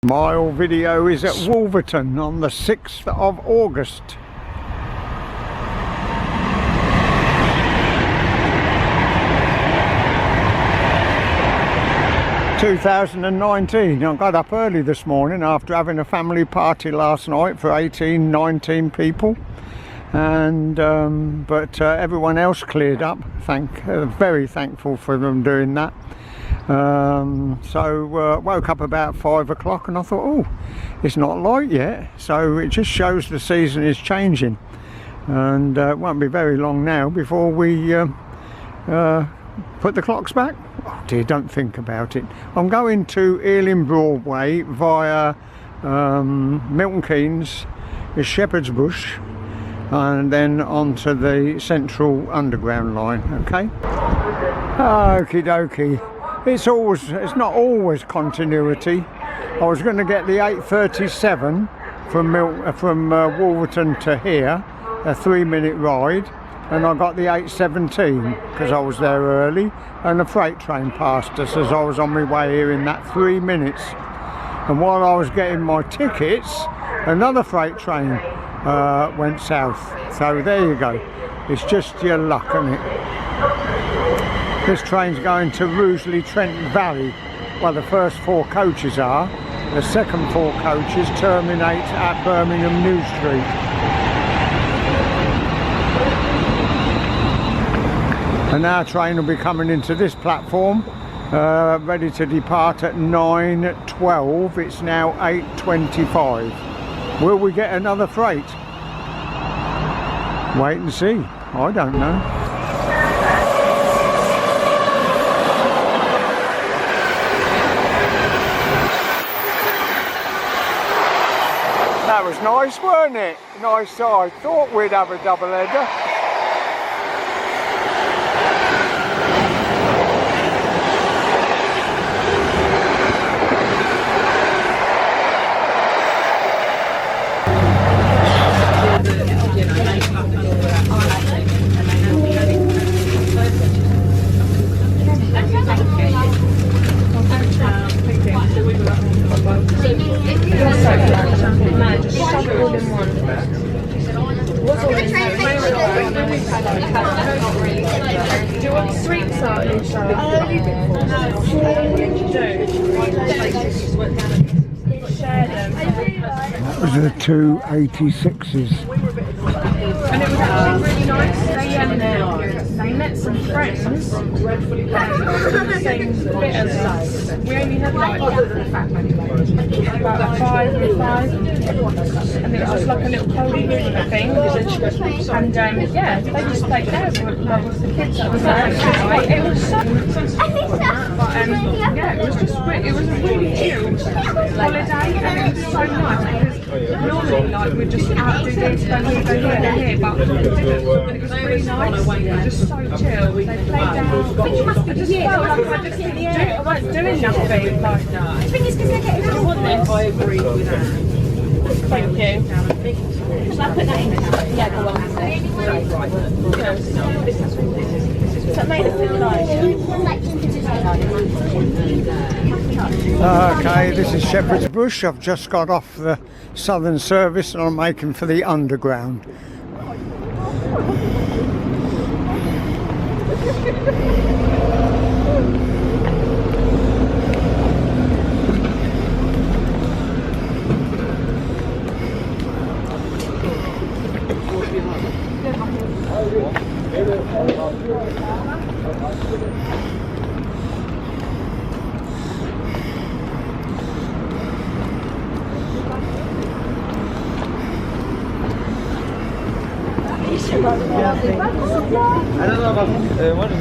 My video is at Wolverton on the 6th of August. (2019). I got up early this morning after having a family party last night for 19 people, and but everyone else cleared up. Very thankful for them doing that. So woke up about 5 o'clock and I thought, oh, it's not light yet, so it just shows the season is changing, and it won't be very long now before we put the clocks back. Oh dear, don't think about it. I'm going to Ealing Broadway via Milton Keynes, the Shepherd's Bush, and then onto the Central Underground line. Okay. Okie dokie. It's not always continuity. I was going to get the 8:37 from Wolverton to here, a 3-minute ride, and I got the 8:17 because I was there early, and the freight train passed us as I was on my way here in that 3 minutes. And while I was getting my tickets, another freight train went south. So there you go. It's just your luck, isn't it? This train's going to Rugeley Trent Valley. Well, the first 4 coaches are. The second 4 coaches terminate at Birmingham New Street. And our train will be coming into this platform, ready to depart at 9:12. It's now 8:25. Will we get another freight? Wait and see. I don't know. That was nice, weren't it? Nice. I thought we'd have a double header. Do you want sweets out, Lisa? Share them. That was the 286s. And it was actually really nice. They met some friends from the same bit as us. We only had like about 5 and 5, and it was just like a little pony thing. And yeah, they just played there with the kids that was there. It was so, but yeah, it was just it was a really chilled holiday, and it was so nice because normally like we'd just out do this, go here, but we didn't. But it was really nice. It was just so chill. They played down. I just felt like I wasn't doing nothing. Like, no. I think it's because they're getting out of this. I agree with that. Thank you. Shall I put that in? Yeah, go on. So it made it feel nice. Okay, this is Shepherd's Bush. I've just got off the Southern Service and I'm making for the Underground. I don't know about what is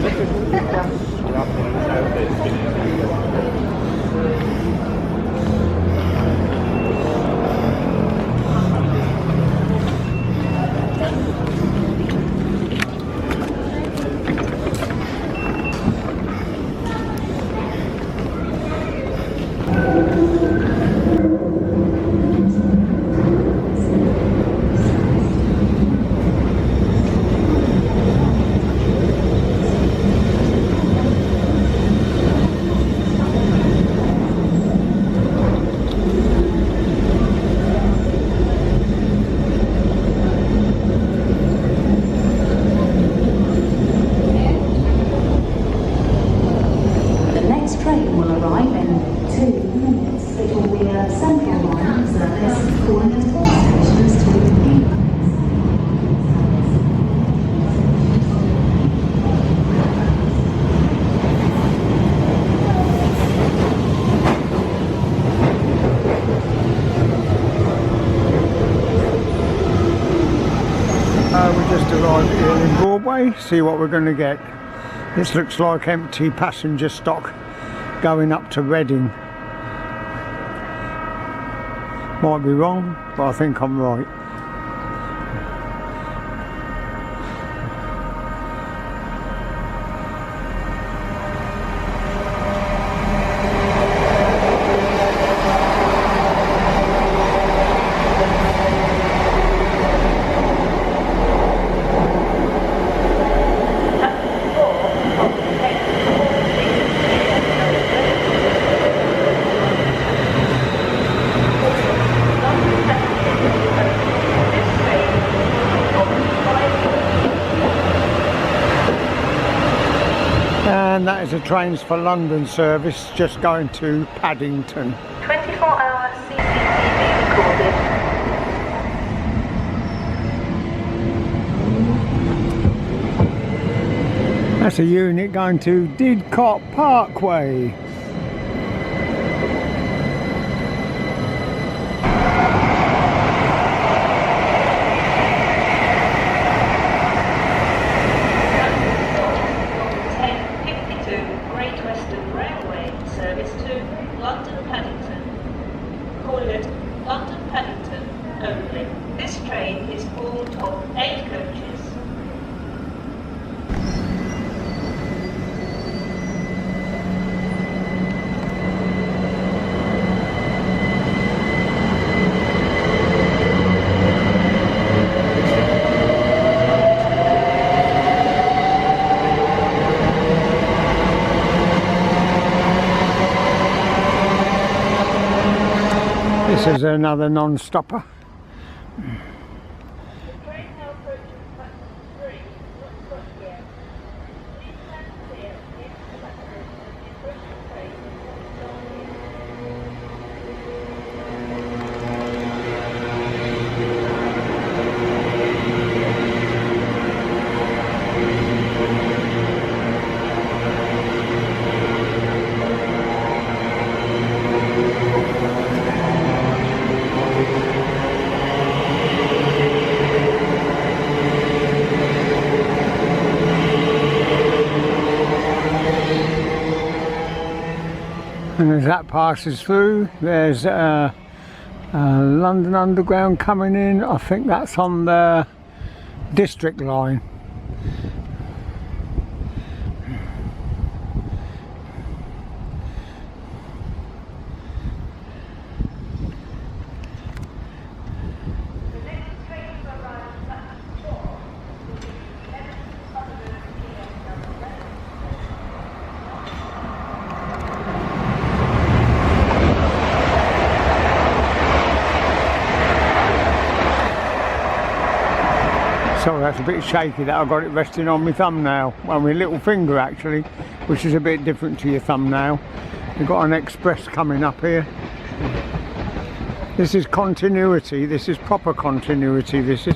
arrive in 2 minutes. It will be a Central Line service calling at all stations to Ealing. We just arrived at Ealing Broadway, see what we're going to get. This looks like empty passenger stock going up to Reading. Might be wrong, but I think I'm right. And that is a Trains for London service just going to Paddington. 24-hour CCTV recorded. That's a unit going to Didcot Parkway. Service to London Paddington. Calling it London Paddington only. This train is formed of 8 coaches. This is another non-stopper. And as that passes through, there's London Underground coming in. I think that's on the District line. Sorry, that's a bit shaky that I've got it resting on my thumbnail. Well, my little finger actually, which is a bit different to your thumbnail. We've got an express coming up here. This is continuity, this is proper continuity, this is.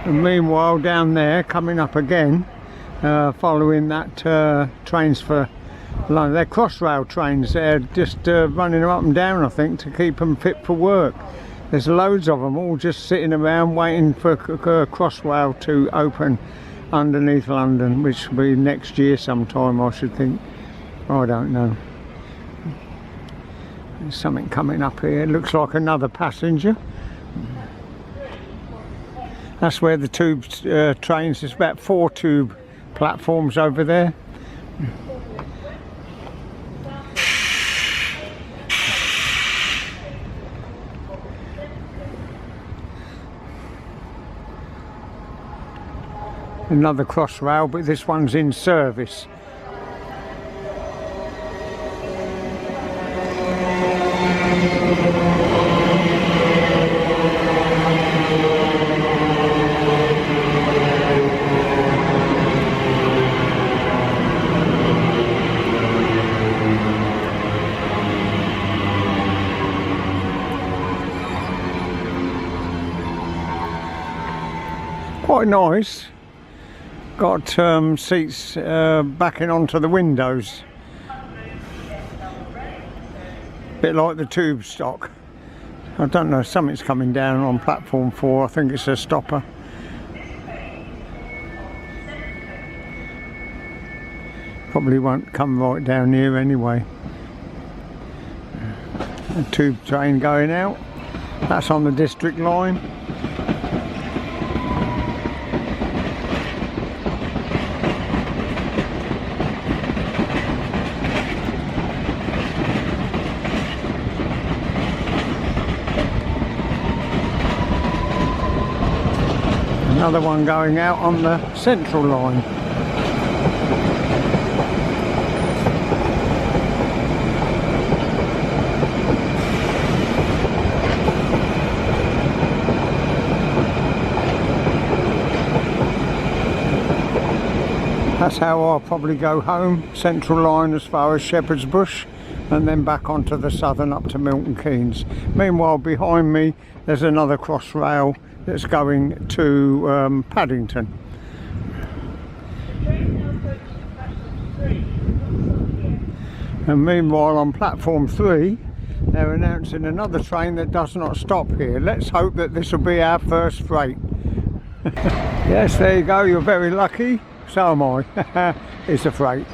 And meanwhile down there, coming up again, following that trains for London, they're crossrail trains, they're just running them up and down I think to keep them fit for work. There's loads of them all just sitting around waiting for crossrail to open underneath London, which will be next year sometime I should think. I don't know. There's something coming up here, it looks like another passenger. That's where the tube trains, there's about 4 tube platforms over there. Another crossrail, but this one's in service. quite nice. Got seats backing onto the windows. Bit like the tube stock. I don't know, something's coming down on platform 4. I think it's a stopper. Probably won't come right down here anyway. A tube train going out. That's on the district line. Another one going out on the central line. That's how I'll probably go home, central line as far as Shepherd's Bush, and then back onto the southern up to Milton Keynes. Meanwhile, behind me there's another Crossrail that's going to Paddington. And meanwhile on platform 3 they're announcing another train that does not stop here. Let's hope that this will be our first freight. Yes, there you go, you're very lucky. So am I. It's a freight.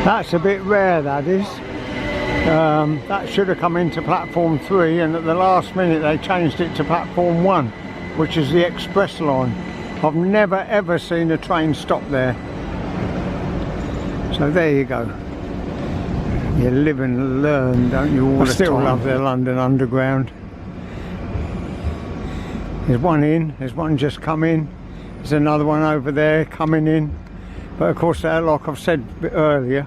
That's a bit rare, that is. That should have come into platform 3, and at the last minute they changed it to platform 1, which is the express line. I've never ever seen a train stop there. So there you go. You live and learn, don't you, all the time. I still love the London Underground. There's one in, there's one just come in, there's another one over there coming in. But of course, like I've said earlier,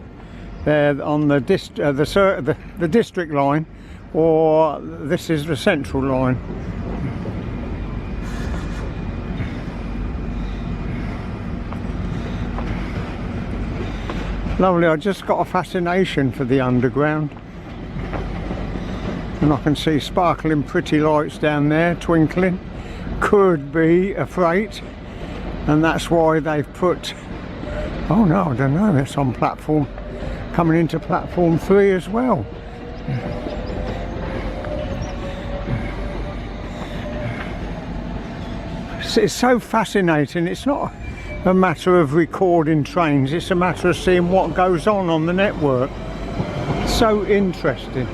they're on the district line, or this is the central line. Lovely. I just got a fascination for the underground, and I can see sparkling pretty lights down there twinkling. Could be a freight, and that's why they've put, oh no, I don't know, it's on platform, coming into platform 3 as well. It's so fascinating. It's not a matter of recording trains, it's a matter of seeing what goes on the network. So interesting.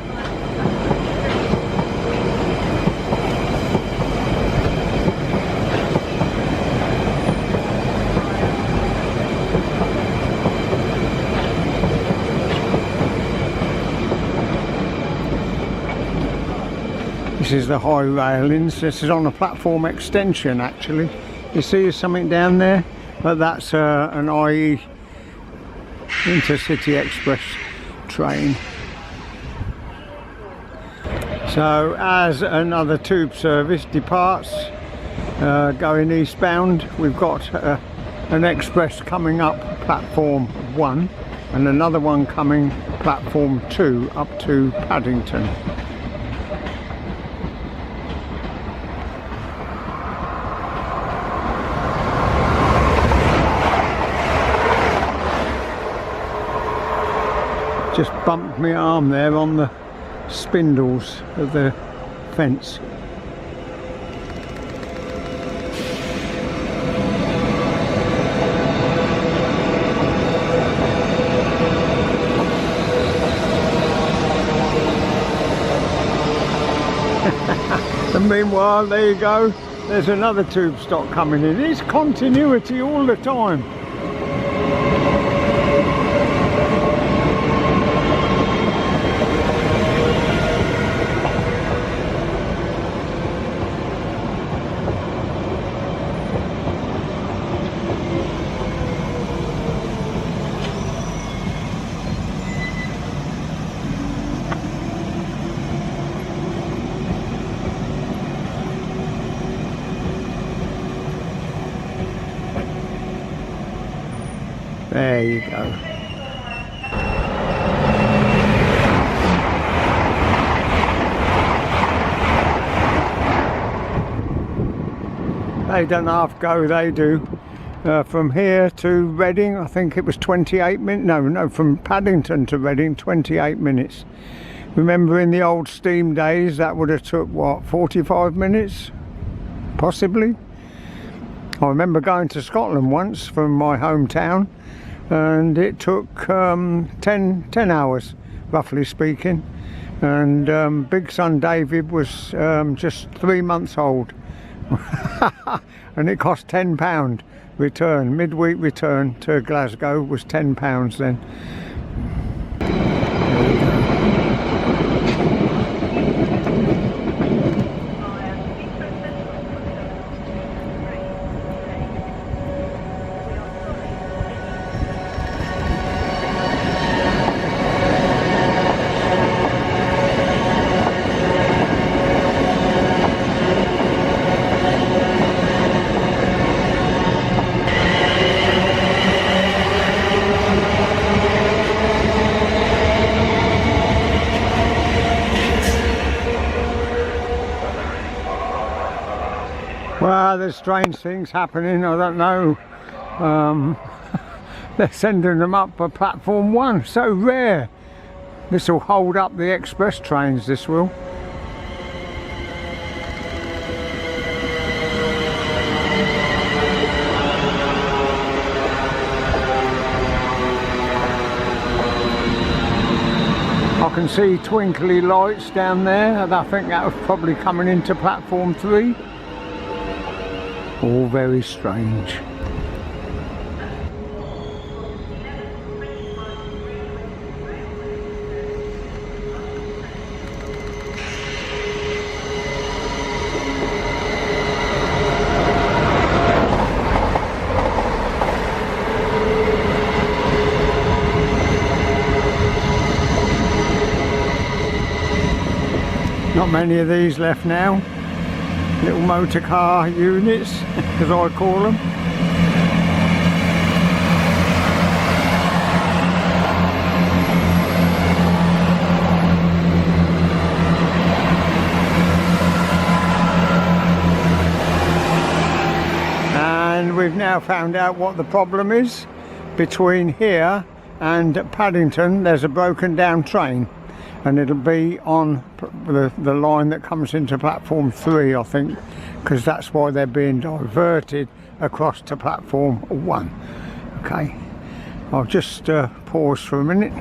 This is the high railings. This is on a platform extension actually. You see there's something down there, but that's an IE Intercity Express train. So as another tube service departs going eastbound, we've got an express coming up platform 1 and another one coming platform 2 up to Paddington. Just bumped my arm there on the spindles of the fence. Meanwhile, there you go, there's another tube stop coming in. It's continuity all the time. There you go. They don't half go, they do. From here to Reading, I think it was 28 minutes. No, from Paddington to Reading, 28 minutes. Remember in the old steam days, that would have took, what, 45 minutes? Possibly. I remember going to Scotland once from my hometown, and it took 10 hours, roughly speaking. And big son David was just 3 months old. And it cost £10 return, midweek return to Glasgow was £10 then. Well, there's strange things happening, I don't know. They're sending them up for platform 1, so rare. This will hold up the express trains, this will. I can see twinkly lights down there, and I think that was probably coming into platform 3. All very strange. Not many of these left now. Little motor car units, as I call them. And we've now found out what the problem is. Between here and Paddington there's a broken down train, and it'll be on the line that comes into platform 3, I think, because that's why they're being diverted across to platform 1. Okay, I'll just pause for a minute.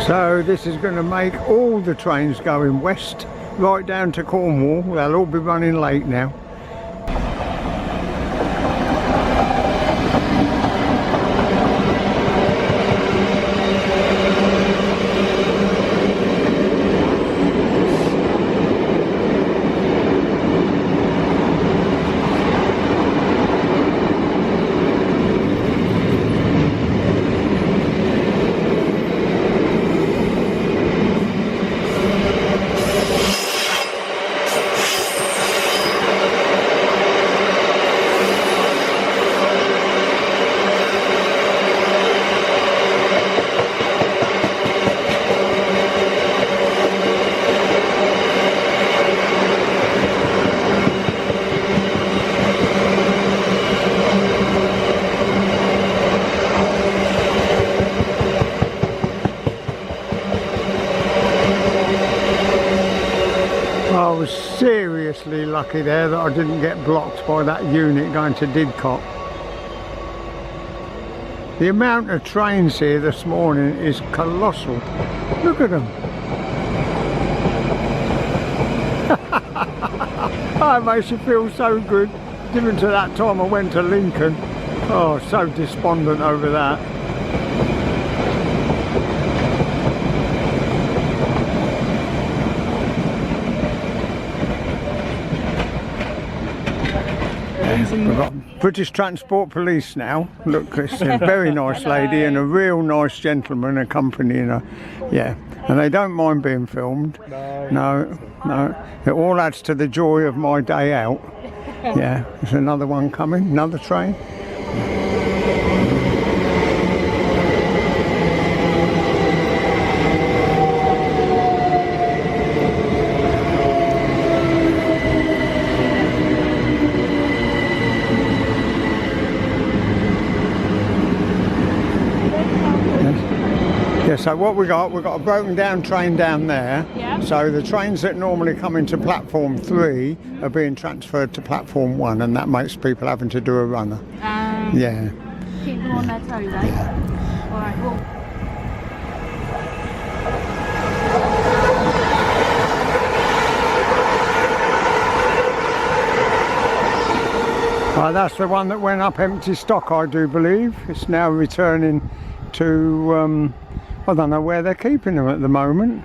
So this is going to make all the trains going west right down to Cornwall. They'll all be running late now. was seriously lucky there that I didn't get blocked by that unit going to Didcot. The amount of trains here this morning is colossal. Look at them. Oh, it makes you feel so good. Different to that time I went to Lincoln. Oh, so despondent over that. We've got British Transport Police now. Look, it's a very nice lady and a real nice gentleman accompanying her. Yeah, and they don't mind being filmed. No. It all adds to the joy of my day out. Yeah, there's another one coming, another train. Yeah, so what we've got a broken down train down there. Yeah. So the trains that normally come into platform 3 are being transferred to platform 1, and that makes people having to do a runner. Yeah. Keep them on their toes, eh? Yeah. All right, well. That's the one that went up empty stock, I do believe. It's now returning to, I don't know where they're keeping them at the moment.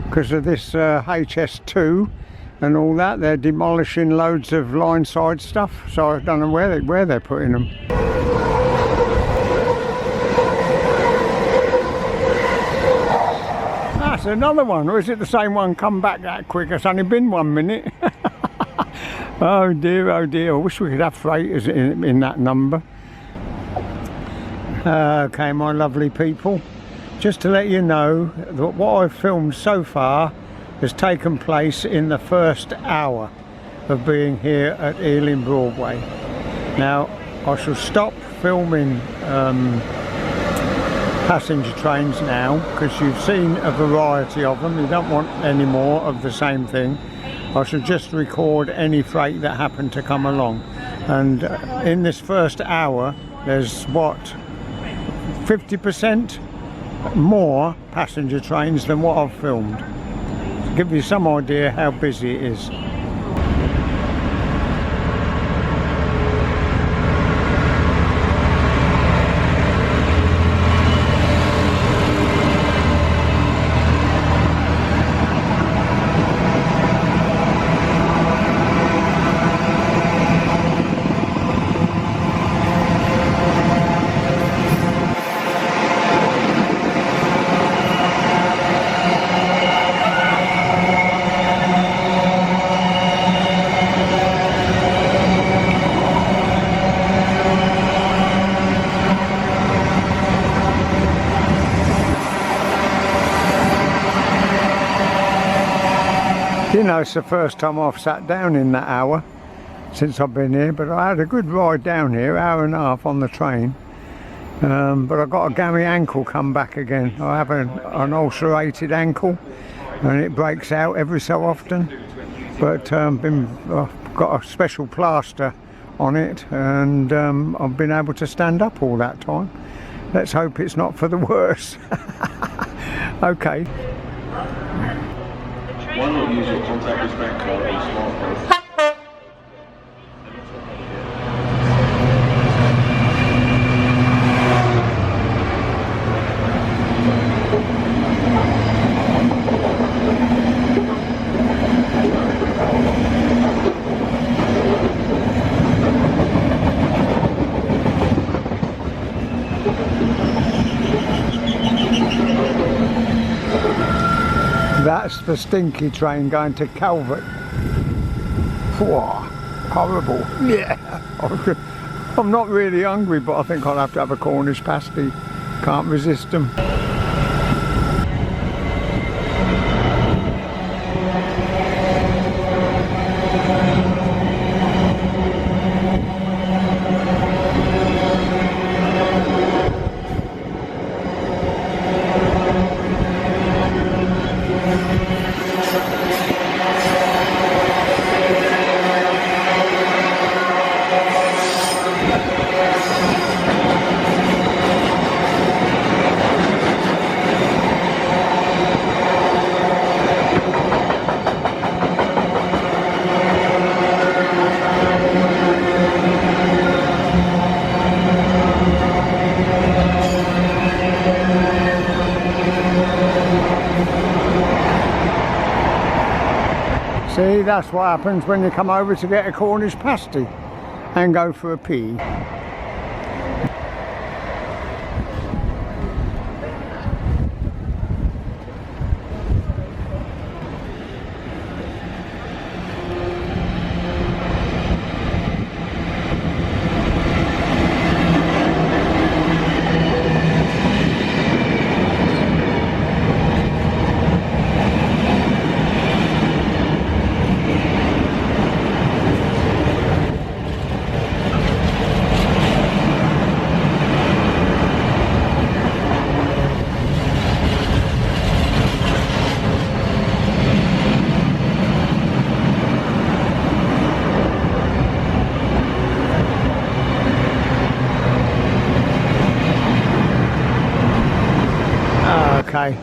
Because of this HS2 and all that, they're demolishing loads of line side stuff. So I don't know where they're putting them. That's another one, or is it the same one come back that quick? It's only been 1 minute. Oh dear, I wish we could have freighters in that number. Okay, my lovely people, just to let you know that what I've filmed so far has taken place in the first hour of being here at Ealing Broadway. Now I shall stop filming passenger trains now, because you've seen a variety of them. You don't want any more of the same thing. I shall just record any freight that happened to come along. And in this first hour, there's what, 50% more passenger trains than what I've filmed. To give you some idea how busy it is. You know, it's the first time I've sat down in that hour since I've been here, but I had a good ride down here, hour and a half on the train. But I got a gammy ankle come back again. I have an ulcerated ankle and it breaks out every so often. But I've got a special plaster on it, and I've been able to stand up all that time. Let's hope it's not for the worse. Okay. Why not use your contactless bank card or smartphone? That's the stinky train going to Calvert. Whoa, horrible. Yeah. I'm not really hungry, but I think I'll have to have a Cornish pasty. Can't resist them. See, that's what happens when you come over to get a Cornish pasty and go for a pee. Okay,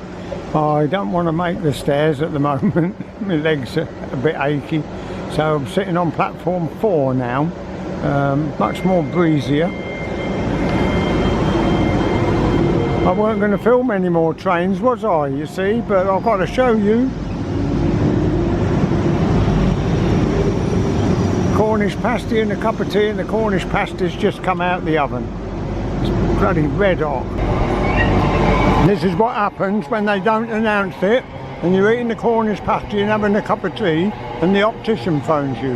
I don't want to make the stairs at the moment. My legs are a bit achy, so I'm sitting on platform 4 now, much more breezier. I weren't going to film any more trains, was I, you see, but I've got to show you. Cornish pasty and a cup of tea, and the Cornish pasty's just come out the oven. It's bloody red hot. This is what happens when they don't announce it, and you're eating the Cornish pasty and having a cup of tea, and the optician phones you.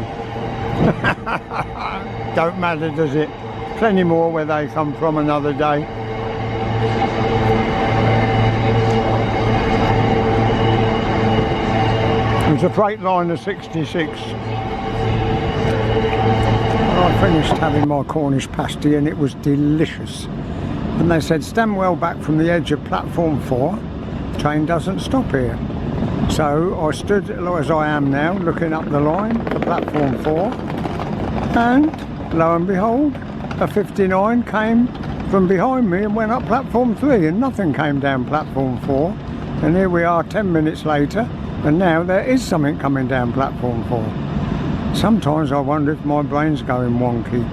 Don't matter, does it? Plenty more where they come from another day. It's a freight line of 66. I finished having my Cornish pasty and it was delicious. And they said, stand well back from the edge of platform 4, train doesn't stop here. So I stood as I am now, looking up the line to platform 4, and lo and behold, a 59 came from behind me and went up platform 3, and nothing came down platform 4. And here we are 10 minutes later, and now there is something coming down platform 4. Sometimes I wonder if my brain's going wonky.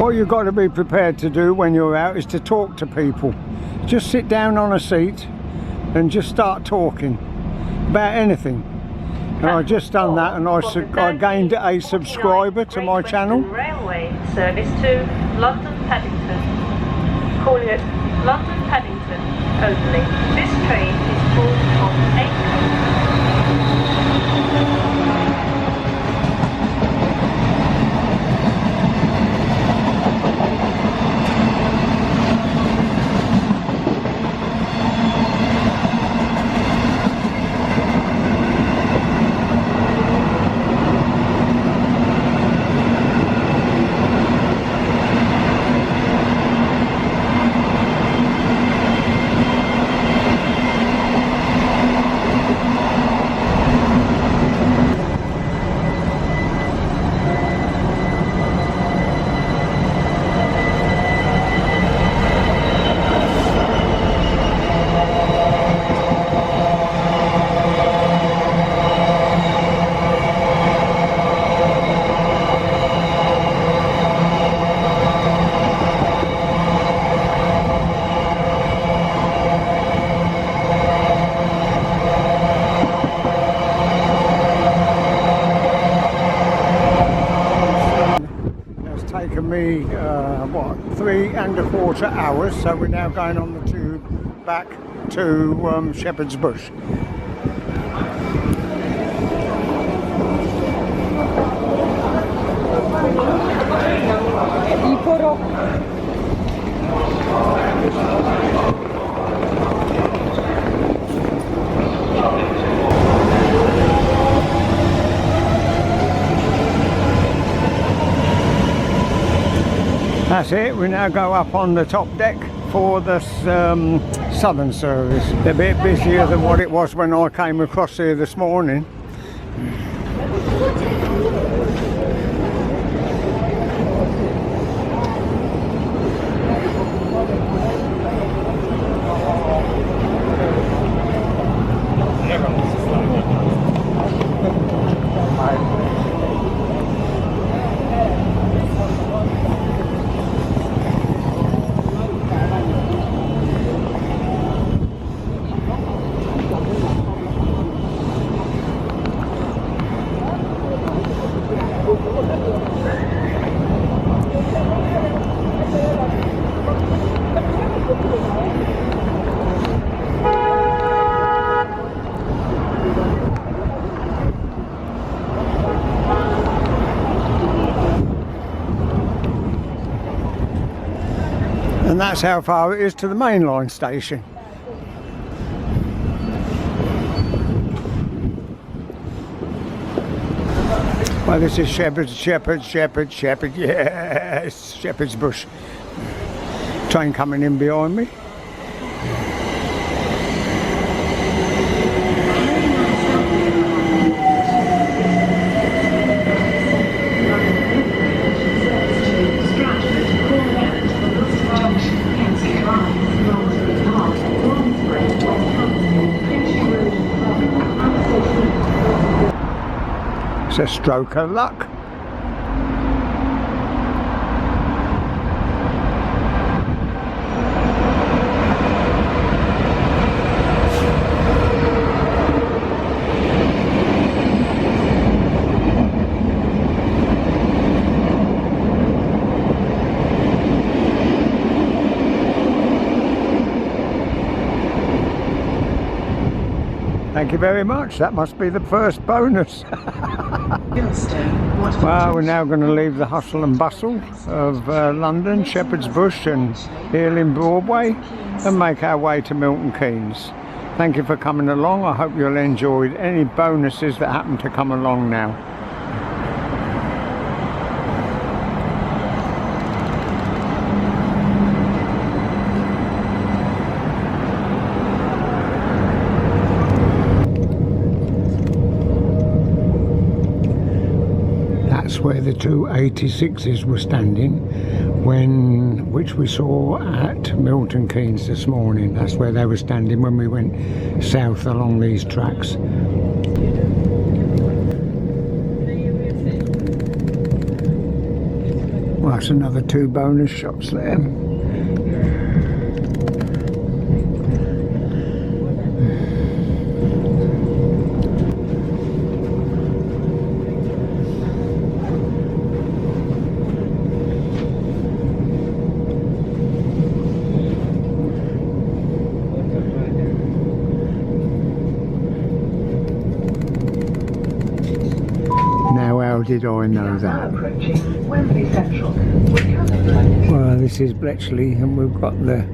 What you've got to be prepared to do when you're out is to talk to people. Just sit down on a seat and just start talking about anything. And I've just done that, and I gained a subscriber to my channel. Railway service to London Paddington. Calling it London Paddington only. This train is full of 8 coaches. Taken me what, 3¼ hours, so we're now going on the tube back to Shepherd's Bush. That's it, we now go up on the top deck for the southern service. A bit busier than what it was when I came across here this morning. And that's how far it is to the mainline station. Well, this is Shepherd, yes, Shepherd's Bush. Train coming in behind me. It's a stroke of luck. Thank you very much. That must be the first bonus. Well, we're now going to leave the hustle and bustle of London, Shepherd's Bush and Ealing Broadway and make our way to Milton Keynes. Thank you for coming along. I hope you'll enjoy any bonuses that happen to come along now. Where the two 86s were standing, which we saw at Milton Keynes this morning. That's where they were standing when we went south along these tracks. That's another 2 bonus shots there. Now, how did I know that? Well, this is Bletchley, and we've got the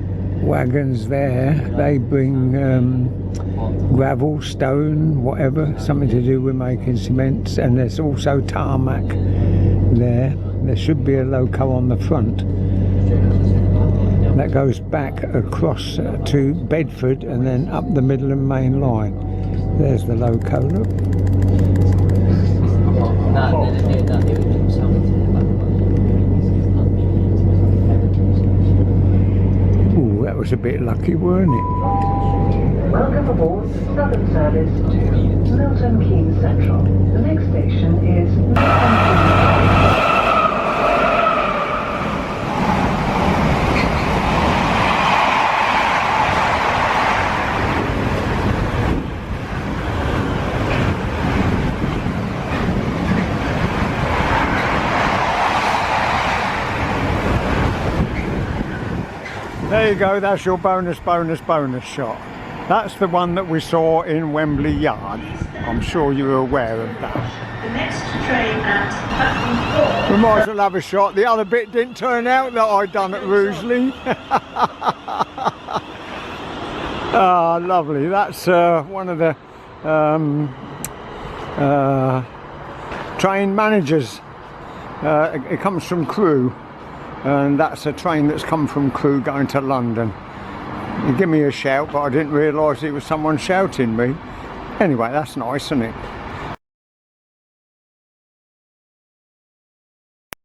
wagons there. They bring gravel, stone, whatever, something to do with making cement. And there's also tarmac there. There should be a loco on the front that goes back across to Bedford and then up the Midland Main Line. There's the loco, look. Ooh, that was a bit lucky, weren't it? Welcome aboard Southern Service to Milton Keynes Central. The next station is Milton Keynes. There you go, that's your bonus shot. That's the one that we saw in Wembley Yard. I'm sure you were aware of that. The next train at platform 4. We might as well have a shot. The other bit didn't turn out that I'd done at Rugeley. Ah, lovely. That's one of the train managers. It comes from Crewe. And that's a train that's come from Crewe going to London. You give me a shout, but I didn't realise it was someone shouting me. Anyway, that's nice, isn't it?